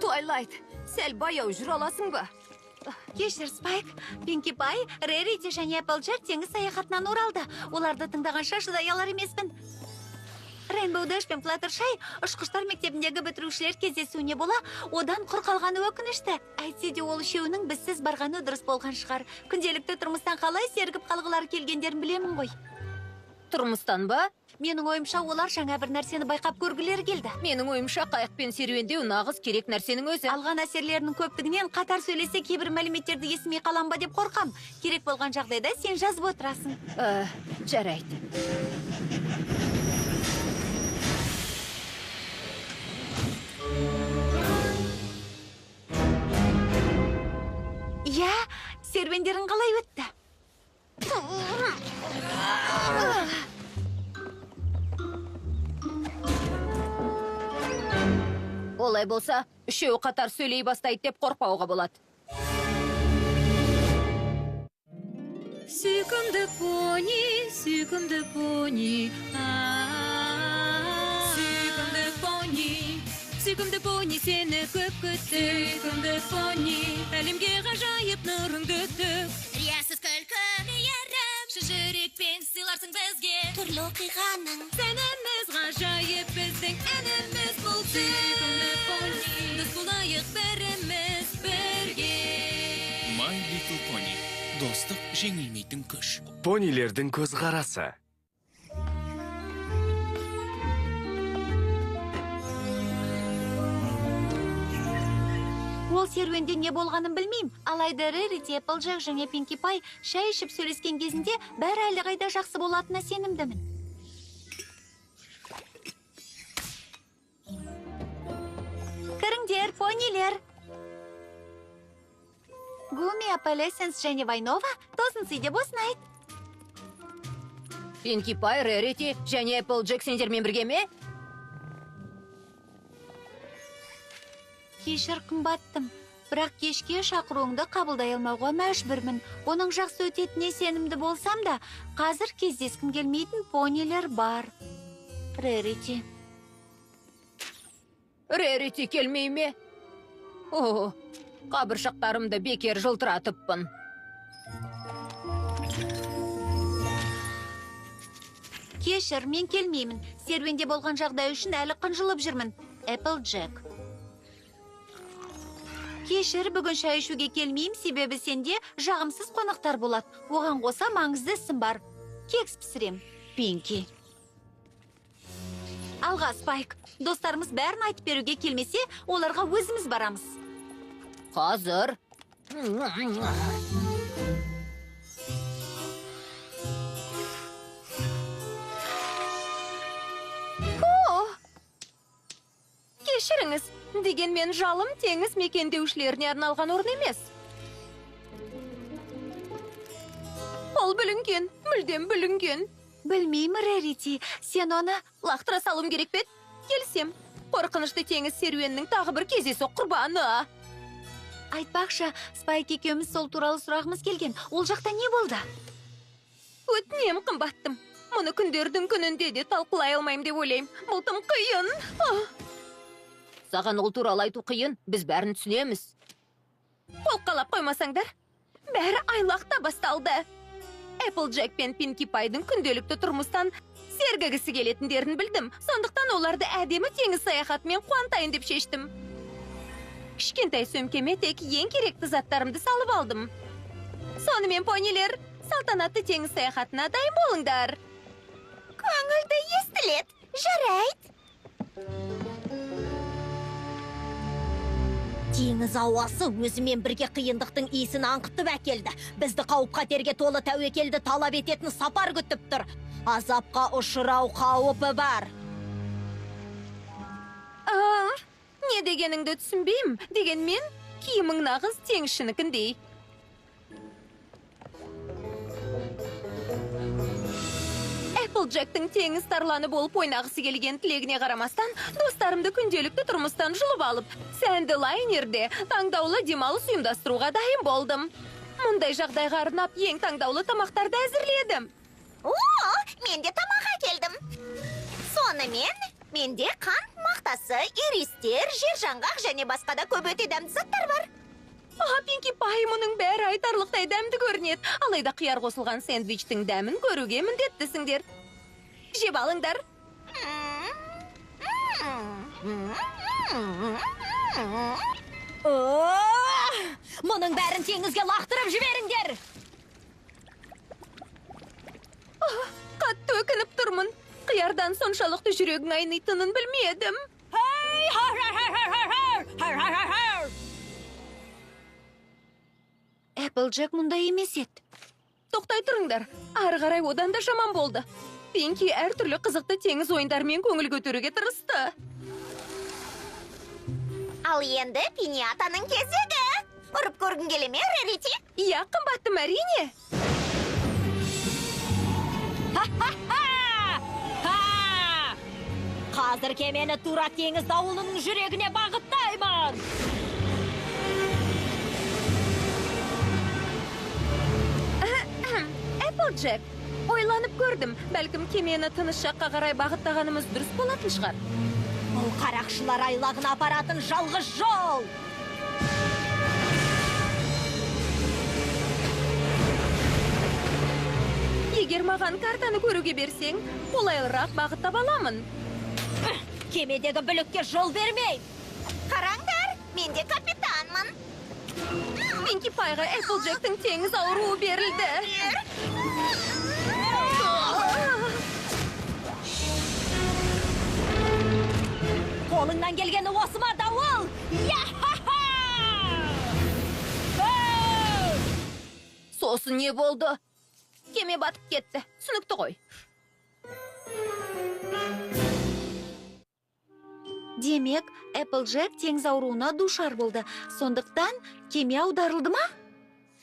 Twilight, сәл баяу жүр аласың ба? Кешір, Спайк. Пинки Пай, Рерити және Эпплджек теңіз саяхатынан оралды. Оларды тыңдағанша шыдай алар емеспін. Рейнбоу Дэш пен Флаттершай ұшқыштар мектебіндегі бітірушілер кездесуіне бола, одан құр қалғаны өкінішті. Әйтсе де ол үшеуінің бізсіз барғаны дұрыс болған шығар. Күнделікті тұрмыстан қалай сергіп қалғылары келгендерін білемін ғой. Тұрмыстан ба? Менің ойымша олар жаңа бір нәрсені байқап көргілері келді. Менің ойымша қайықпен серуендеу нағыз керек нәрсенің өзі. Алған әсерлерінің көптігінен қатар сөйлесе кейбір мәліметтерді есімей қалам ба деп қорқам. Керек болған жағдайда сен жазып отырасың. Жарайды. Иә, серуендерің қалай өтті? Олай болса, үшеуі қатар сөйлей бастайды деп қорқпауға болады. Сүйкімді пони, сүйкімді пони. Сүйкімді пони, сені көп күтті. Сүйкімді пони, әлемге ғажайып нұрыңды төк. Риясыз күлкі мейірім, Жүрекпен сыйларсың бізге. түрлі оқиғаның Сәніміз ғажайып біздің әніміз бұл. Сүйкімді пони, дос болайық біріміз бірге. My Little Pony. Достық жеңілмейтін күш. Понилердің көзқарасы. Ол серуенде не болғанын білмеймін. Алайда Рерити, Эпплджек және Пинки Пай шай ішіп сөйлескен кезінде бәрі әлі қайда жақсы болатынына сенімдімін. Кіріңдер, понилер. Гуми, Апелесенс және Вайнова тосын сүйде босын айт. Пинки Пай, Рерити және Эпплджек сендермен бірге ме? Кешір қымбаттым, бірақ кешке шақыруыңды қабылдай алмауға мәжбүрмін. Оның жақсы өтетіне сенімді болсам да, қазір кездескім келмейтін понилер бар. Рерити. Рерити келмей ме? О, қабыршақтарымды бекер жылтыратыппын. Кешір, мен келмеймін. Серуенде болған жағдай үшін әлі қынжылып жүрмін. Эпплджек. Кешір, бүгін шай ішуге келмеймін, себебі сенде жағымсыз қонақтар болады. Оған қоса маңызды ісім бар. Кекс пісірем. Пинки. Алға, Спайк. Достарымыз бәрін айтып беруге келмесе, оларға өзіміз барамыз. Қазір. Кешіріңіз, дегенмен жалым теңіз мекендеушілеріне арналған орын емес. Ол бүлінген, мүлдем бүлінген. Білмеймін, Рерити, сен оны... Лақтыра салым керек бет? Келсем, қорқынышты теңіз серуенінің тағы бір кездейсоқ құрбаны. Айтпақшы, Спайк екеуміз сол туралы сұрағымыз келген. Ол жақта не болды? Өтінем, қымбаттым. Мұны күндердің күнінде де талқылай алмайым деп ойлаймын. Бұл тым қиын. Саған ол туралы айту қиын, біз бәрін түсінеміз. Қолқалап қоймасаңдар, бәрі айлақта басталды. Эпплджек пен Пинки Пайдың күнделікті тұрмыстан сергігісі келетіндерін білдім. Сондықтан оларды әдемі теңіз саяхатымен қуантайын деп шештім. Кішкентай сөмкеме тек ең керекті заттарымды салып алдым. Сонымен, понилер, салтанатты теңіз саяхатына дайын болыңдар. көңілді естілет. Жарайт. Теңіз ауасы өзімен бірге қиындықтың иісін аңқытып әкелді. Бізді қауіп-қатерге толы тәуекелді талап ететін сапар күтіп тұр. Азапқа ұшырау қауіпі бар. Не дегеніңді түсінбеймін. Дегенмен, киімің нағыз теңізшінікіндей. Эпплджектің теңіз тарланы болып ойнағысы келген тілегіне қарамастан, достарымды күнделікті тұрмыстан жұлып алып, сәнді лайнерде таңдаулы демалыс ұйымдастыруға дайын болдым. Мұндай жағдайға арнап ең таңдаулы тамақтарды әзірледім. Мен де тамақ әкелдім. Шынымен, менде қант мақтасы, иристер, жер жаңғақ және басқа да көп өте дәмді заттар бар. Пинки Пай, мұның бәрі айтарлықтай дәмді көрінеді. Алайда қияр қосылған сэндвичтің дәмін көруге міндеттісіңдер. Жеп алыңдар. Мұның бәрін теңізге лақтырып жіберіңдер. Қатты өкініп тұрмын. Қиярдан соншалықты жүрегің айнитынын білмедім. Эпплджек мұндай емес еді. Тоқтай тұрыңдар. Ары қарай одан да жаман болды. Пинки әртүрлі қызықты теңіз ойындарымен көңіл көтеруге тырысты. Ал енді пиньятаның кезегі. Ұрып көргің келе ме, Рерити? Иә, қымбаттым әрине. Қазір кемені тура теңіз дауылының жүрегіне бағыттаймын. Эпплджек, ойланып көрдім. Бәлкім кемені тыныш жаққа қарай бағыттағанымыз дұрыс болатын шығар. Бұл қарақшылар айлағына апаратын жалғыз жол. Егер маған картаны көруге берсең, қолайлырақ бағыттап аламын. Кемедегі бүлікке жол бермей. Қараңдар, мен де капитанмын. Пинки Пайға Эпплджектің теңіз ауруы берілді. Қолыңнан келгені осы ма, дауыл? Сосын не болды? Кеме батып кетті. Түсінікті ғой. Демек, Эпплджек теңіз ауруына душар болды. Сондықтан кеме аударылды ма?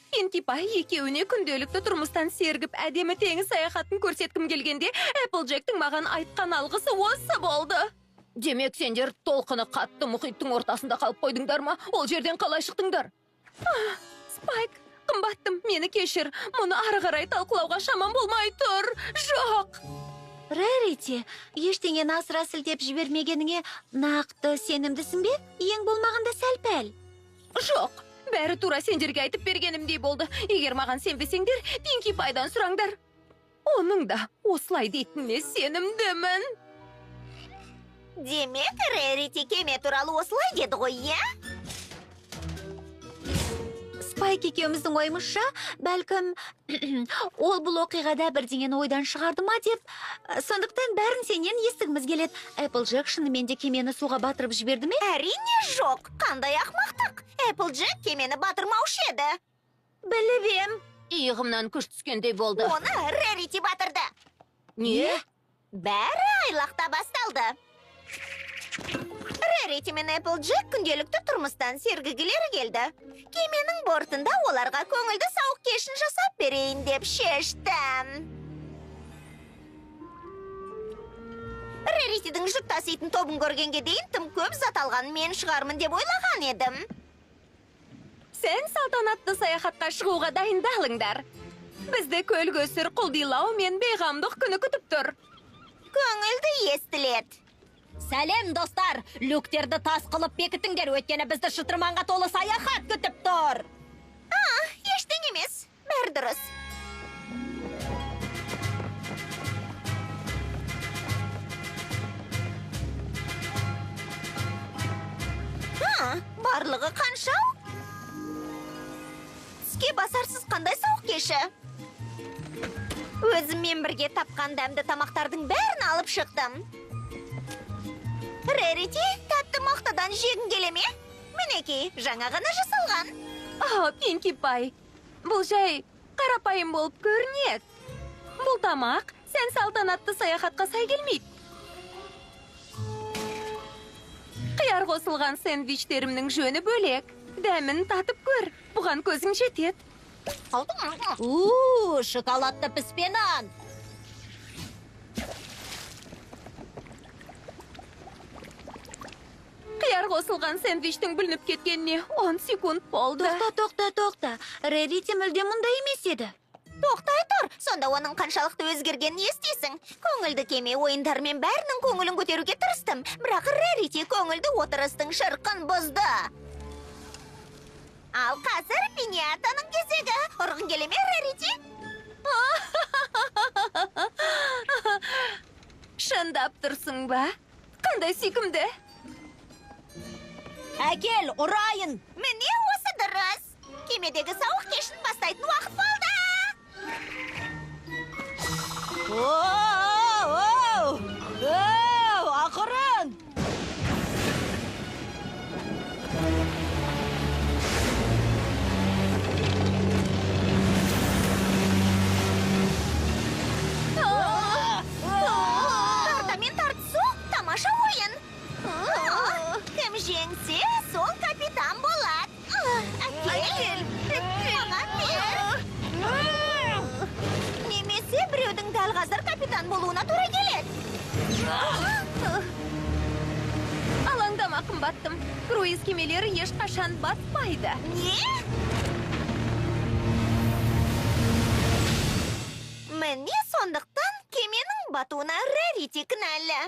Пинки Пай екеуіне күнделікті тұрмыстан сергіп әдемі теңіз саяхатын көрсеткім келгенде, Эпплджектің маған айтқан алғысы осы болды. Демек, сендер толқыны қатты мұхиттың ортасында қалып қойдыңдар ма? Ол жерден қалай шықтыңдар? Спайк, қымбаттым, мені кешір. Мұны ары қарай талқылауға шамам болмай тұр. Жоқ. Рерити, ештеңені асыра сілтеп жібермегеніңе нақты сенімдісің бе? Ең болмағанда сәл-пәл. Жоқ, бәрі тура сендерге айтып бергенімдей болды. Егер маған сенбесеңдер, Пинки Пайдан сұраңдар. Оның да осылай дейтініне сенімдімін. Демек, Рерити кеме туралы осылай деді ғой, иә? Спайк екеуміздің ойымызша, бәлкім, ол бұл оқиғада бірдеңені ойдан шығарды ма деп, сондықтан бәрін сенен естігіміз келеді. Эпплджек шынымен де кемені суға батырып жіберді ме? Әрине жоқ. Қандай ақмақтық. Эпплджек кемені батырмаушы еді. Біліп ем. Иығымнан күш түскендей болды. Оны Рерити батырды. Не? Бәрі айлақта басталды. Рерити мен Эпплджек күнделікті тұрмыстан сергігілері келді. Кеменің бортында оларға көңілді сауық кешін жасап берейін деп шештім. Реритидің жүк таситын тобын көргенге дейін тым көп зат алған мен шығармын деп ойлаған едім. Сен салтанатты саяхатқа шығуға дайындалыңдар. Бізді көл көсір құлдилау мен бейғамдық күні күтіп тұр. Көңілді естілет. Сәлем, достар! Люктерді тас қылып бекітіңдер, өткені бізді шытырманға толы саяхат күтіп тұр. Ештен емес, бәр дұрыс. Барлығы қаншау? Түске басарсыз қандай сауық кеші? Өзіммен бірге тапқан дәмді тамақтардың бәрін алып шықтым. Рерити, тәтті мақтадан жегін келе ме? Мінекей, жаңа ғана жасалған. Пинки Пай, бұл жай қарапайым болып көрінеді. Бұл тамақ сән салтанатты саяхатқа сай келмейді. Қияр қосылған сэндвичтерімнің жөні бөлек. Дәмін татып көр, бұған көзің жетеді. Шоколадты піспенан. Қияр қосылған сэндвичтің бүлініп кеткеніне 10 секунд болды. Тоқта. Рерити мүлде мұнда емес еді. Тоқтай тұр, сонда оның қаншалықты өзгергенін естисің. Көңілді кеме ойындармен бәрінің көңілін көтеруге тырыстым, бірақ Рарити көңілді отырыстың шырқын бұзды. Ал қазір пиньятаның кезегі. Ұрғын келе ме, Рарити? Шындап тұрсың ба? Қандай сүйкімді? Әкел, ұрайын. Міне осы дұрыс. Кемедегі сауық кешін бастайтын уақыт болды. Ақырын! Тартамен тартысу тамаша ойын. Кім жеңсе, сол капитан болады. Әкел! Маған бер! Немесе біреудің дәл қазір капитан болуына тура келеді. Алаңдама, қымбаттым. Круиз кемелері ешқашан батпайды. Не? Міне сондықтан кеменің батуына Рарити кінәлі.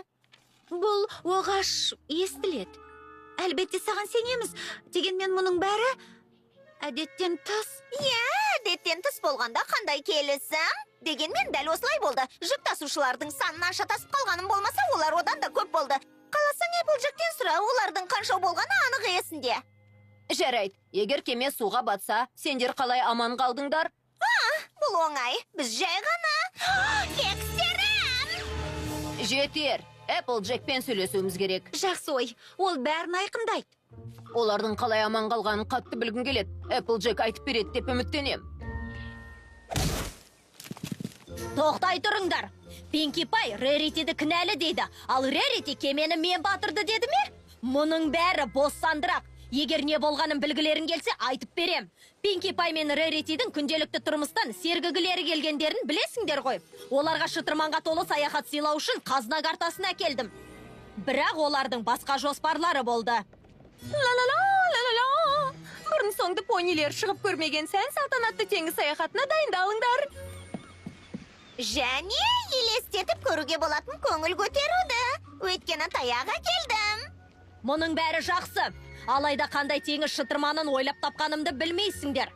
Бұл оғаш естіледі. Әлбетте саған сенеміз. Дегенмен мұның бәрі әдеттен тыс. Әдеттен тыс болғанда қандай келісім? Дегенмен дәл осылай болды. Жүк тасушылардың санынан шатасып қалғаным болмаса, олар одан да көп болды. Қаласаң Эпплджектен сұра, олардың қанша болғаны анық есінде. Жарайды, егер кеме суға батса, сендер қалай аман қалдыңдар? Бұл оңай, біз жай ғана. Кекстерім! Жетер, Эпплджекпен сөйлесуіміз керек. Жақсы ой, ол бәрін айқындайды. Олардың қалай аман қалғанын қатты білгім келеді. Эпплджек айтып береді деп үміттенем. Тоқтай тұрыңдар. Пинки Пай Раритиді кінәлі дейді, ал Рарити кемені мен батырды деді ме? Мұның бәрі бос сандырақ. Егер не болғанын білгілерін келсе, айтып берем. Пинки Пай мен Раритидің күнделікті тұрмыстан сергігілері келгендерін білесіңдер ғой. Оларға шытырманға толы саяхат сыйлау үшін қазына картасын әкелдім. Бірақ олардың басқа жоспарлары болды. Ла-ла-ла. Бұрын соңды понилер шығып көрмеген сән салтанатты теңіз саяхатына дайындалыңдар. Және елестетіп көруге болатын көңіл көтеруді. Өйткені таяға келдім. Мұның бәрі жақсы. Алайда қандай теңіз шытырманын ойлап тапқанымды білмейсіңдер.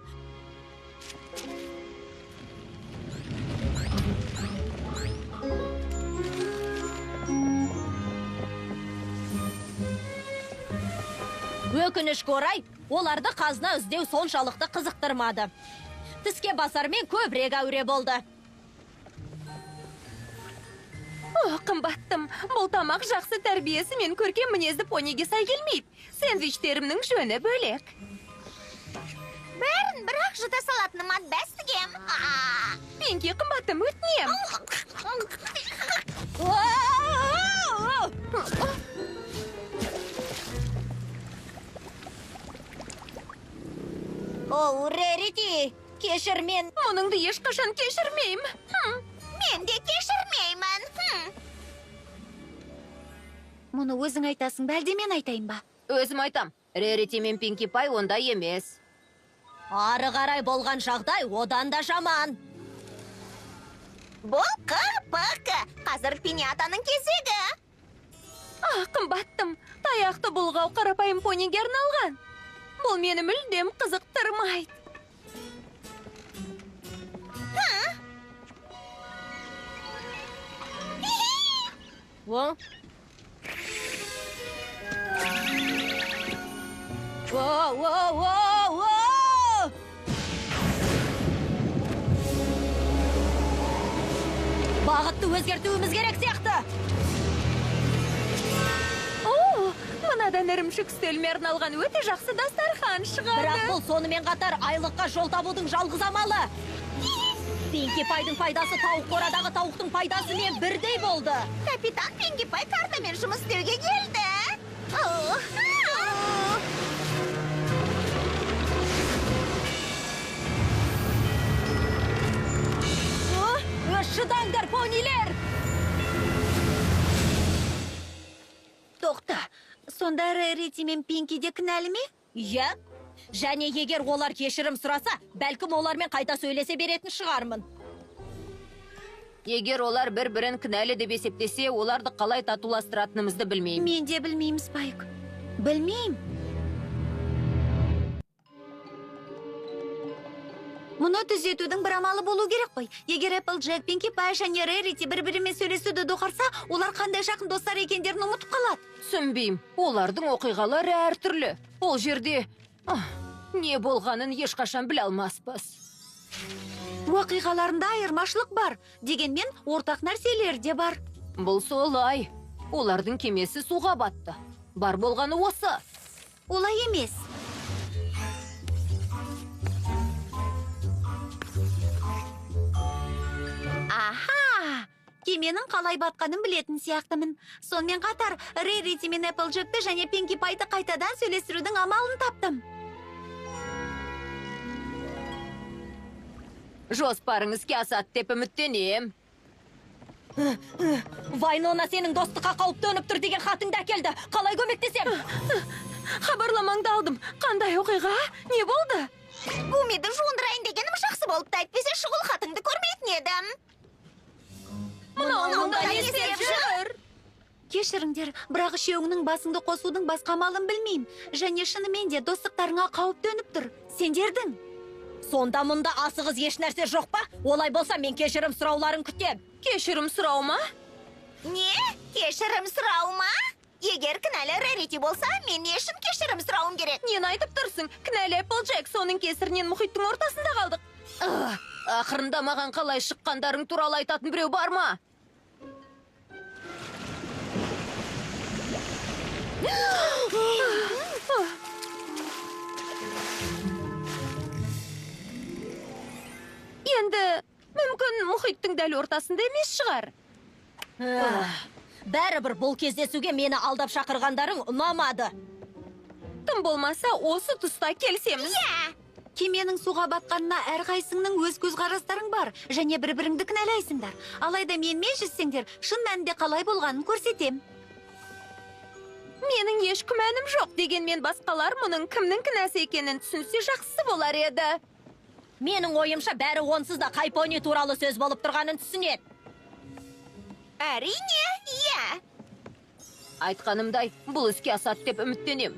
Өкінішке орай, оларды қазына іздеу соншалықты қызықтырмады. Тіске басармен көбірек әуре болды. О, қымбаттым, бұл тамақ жақсы тәрбиесі мен көркем мінезді пониге сай келмейді. Сэндвичтерімнің жөні бөлек. Бәрін бірақ жұта салатыныма бәстігем. Пинки, қымбаттым, өтінем. Оу, Рарити, кешір мен. Мұныңды ешқашан кешірмейм. Мен де кешірмеймін. Мұны өзің айтасың, бәлде мен айтайын ба? Өзім айтам, Рарити мен Пинки Пай онда емес. Ары қарай болған жағдай одан да жаман. Бұл қырпық. Қазір пиньятаның кезегі. Қымбаттым, таяқты бұлғау қарапайым пониге арналған. Бұл мені мүлдем қызықтырмайды. Бағытты өзгертуіміз керек сияқты. Мынадан ірімшік үстелме арналған өте жақсы дастархан шығады. Бірақ бұл сонымен қатар айлыққа жол табудың жалғыз амалы. Пинки Пайдың пайдасы тауық қорадағы тауықтың пайдасымен бірдей болды. Капитан Пинки Пай картамен жұмыс істеуге келді. Шыдаңдар, понилер! Тоқта, сонда Рарити мен Пинки де кінәлі ме? Иә, Және егер олар кешірім сұраса, бәлкім олармен қайта сөйлесе беретін шығармын. Егер олар бір-бірін кінәлі деп есептесе, оларды қалай татуластыратынымызды білмеймін. Мен де білмеймін, Спайк. Білмеймін. Мұны түзетудің бір амалы болу керек қой. Егер Эпплджек, Пинки Пай және Рерити бір-бірімен сөйлесуді доқарса, олар қандай жақын достар екендерін ұмытып қалады. Түсінбеймін. Олардың оқиғалары әртүрлі. Ол жерде не болғанын ешқашан біле алмаспыз. Оқиғаларында айырмашылық бар. Дегенмен ортақ нәрселер де бар. Бұл солай. Олардың кемесі суға батты. Бар болғаны осы. Олай емес. Аха! Кеменің қалай батқанын білетін сияқтымын. Сонымен қатар, Рерити мен Эпплджекті және Пинки Пайды қайтадан сөйлестірудің амалын таптым. Жоспарыңыз іске асады деп үміттенем. Вайнона сенің достыққа қауіп төніп тұр деген хатыңды әкелді. Қалай көмектесем? Хабарламаңды алдым. Қандай оқиға? Не болды? Гумиді жуындырайын дегенім жақсы болыпты. Әйтпесе шұғыл хатыңды көрмейтін едім. Мұнда не істеп жүр? Кешіріңдер, бірақ үшеуіңнің басыңды қосудың басқа амалын білмеймін. Және шынымен де достықтарыңа қауіп төніп тұр. Сендердің. Сонда мұнда асығыз еш нәрсе жоқ па? Олай болса мен кешірім сұрауларын күтем. Кешірім сұрау ма? Не? Кешірім сұрау ма? Егер кінәлі Рерити болса, мен не үшін кешірім сұрауым керек? Нені айтып тұрсың? Кінәлі Эпплджек, соның кесірінен мұхиттың ортасында қалдық. Ақырында маған қалай шыққандарың туралы айтатын біреу бар ма? Енді мүмкін мұхиттың дәл ортасында емес шығар. Бәрібір бұл кездесуге мені алдап шақырғандарың ұнамады. Тым болмаса осы тұста келсеміз. Кеменің суға батқанына әрқайсыңның өз көзқарастарың бар, және бір-біріңді кінәлайсыңдар. Алайда менімен жүзсеңдер, шын мәнінде қалай болғанын көрсетем. Менің еш күмәнім жоқ, дегенмен басқалар мұның кімнің кінәсі екенін түсінсе жақсы болар еді. Менің ойымша бәрі онсыз да Қайпони туралы сөз болып тұрғанын түсінеді. Әрине, иә. Айтқанымдай, бұл іске асады деп үміттенем.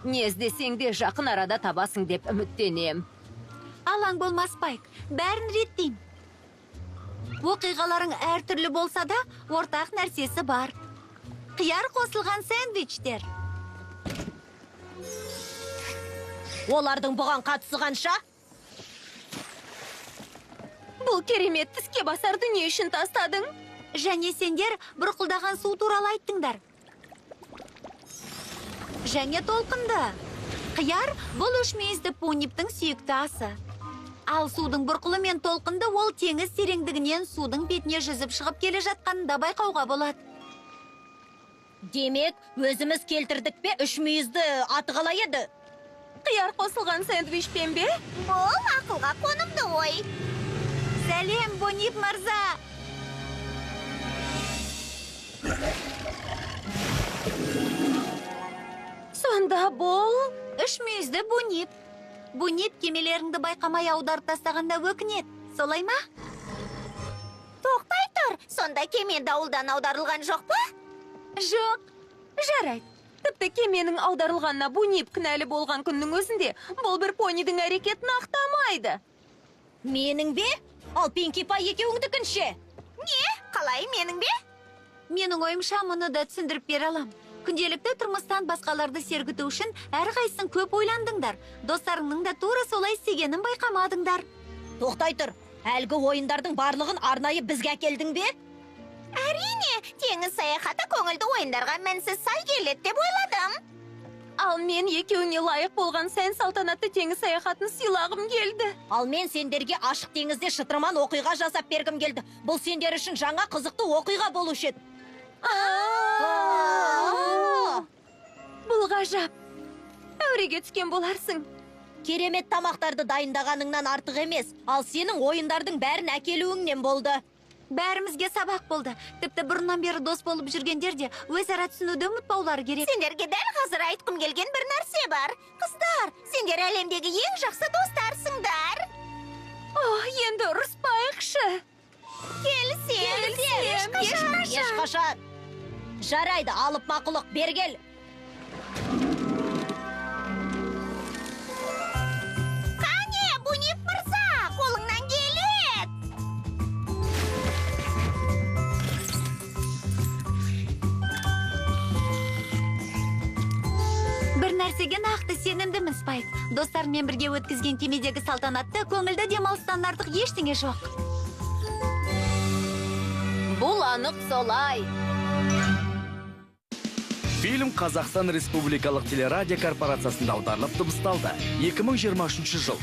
Не іздесең де жақын арада табасың деп үміттенем. Алаң болма, Спайк, бәрін реттейм. Оқиғаларың әртүрлі болса да, ортақ нәрсесі бар. Қияр қосылған сэндвичтер. Олардың бұған қатысы қанша? Бұл керемет тіске басарды не үшін тастадың? Және сендер бұрқылдаған су туралы айттыңдар. Және толқынды. Қияр бұл үш мүйізді Пониптің сүйікті асы. Ал судың бұрқылы мен толқынды ол теңіз тереңдігінен судың бетіне жүзіп шығып келе жатқанында байқауға болады. Демек, өзіміз келтірдік пе үш мүйізді аты қалай еді? Қияр қосылған сэндвичпен бе? Бұл ақылға қонымды ой. Сәлем, Понип мырза! Сонда бұл... Үш мүйізді Понип. Понип кемелеріңді байқамай аударып тастағанда өкінет. Солай ма? Тоқтай тұр, сонда кеме дауылдан аударылған жоқ па? Жоқ, жарайды. Тіпті кеменің аударылғанына Бунип кінәлі болған күннің өзінде бұл бір понидің әрекетін ақтамайды. Менің бе? Ал Пинки Пай екеуіңдікінше? Не? Қалай менің бе? Менің ойымша мұны да түсіндіріп бере алам. Күнделікті тұрмыстан басқаларды сергіту үшін әрқайсың көп ойландыңдар. Достарыңның да тура солай істегенін байқамадыңдар. Тоқтай тұр, әлгі ойындардың барлығын арнайы бізге әкелдің бе? Әрине, теңіз саяхаты көңілді ойындарға мәнсіз сай келеді деп ойладым. Ал мен екеуіне лайық болған сән салтанатты теңіз саяхатын сыйлағым келді. Ал мен сендерге ашық теңізде шытырман оқиға жасап бергім келді. Бұл сендер үшін жаңа қызықты оқиға болушы еді. Бұл ғажап. Әуреге түскен боларсың. Керемет тамақтарды дайындағаныңнан артық емес. Ал сенің ойындардың бәрін әкелуіңнен болды. бәрімізге сабақ болды. Тіпті бұрыннан бері дос болып жүргендер де өзара түсінуді ұмытпаулары керек. Сендерге дәл қазір айтқым келген бір нәрсе бар. Қыздар, сендер әлемдегі ең жақсы достарсыңдар. О, енді ұрыспайықшы. Келісем. Ешқашан. Жарайды, алып мақұлық бергел. Қане, Бунип мырза, қолыңнан келет. Бір нәрсеге нақты сенімдімін, Спайк. Достармен бірге өткізген кемедегі салтанатты көңілді демалыстан артық ештеңе жоқ. Бұл анық солай. Фильм Қазақстан Республикалық телерадио корпорациясында аударылып дыбысталды. 2023 жыл.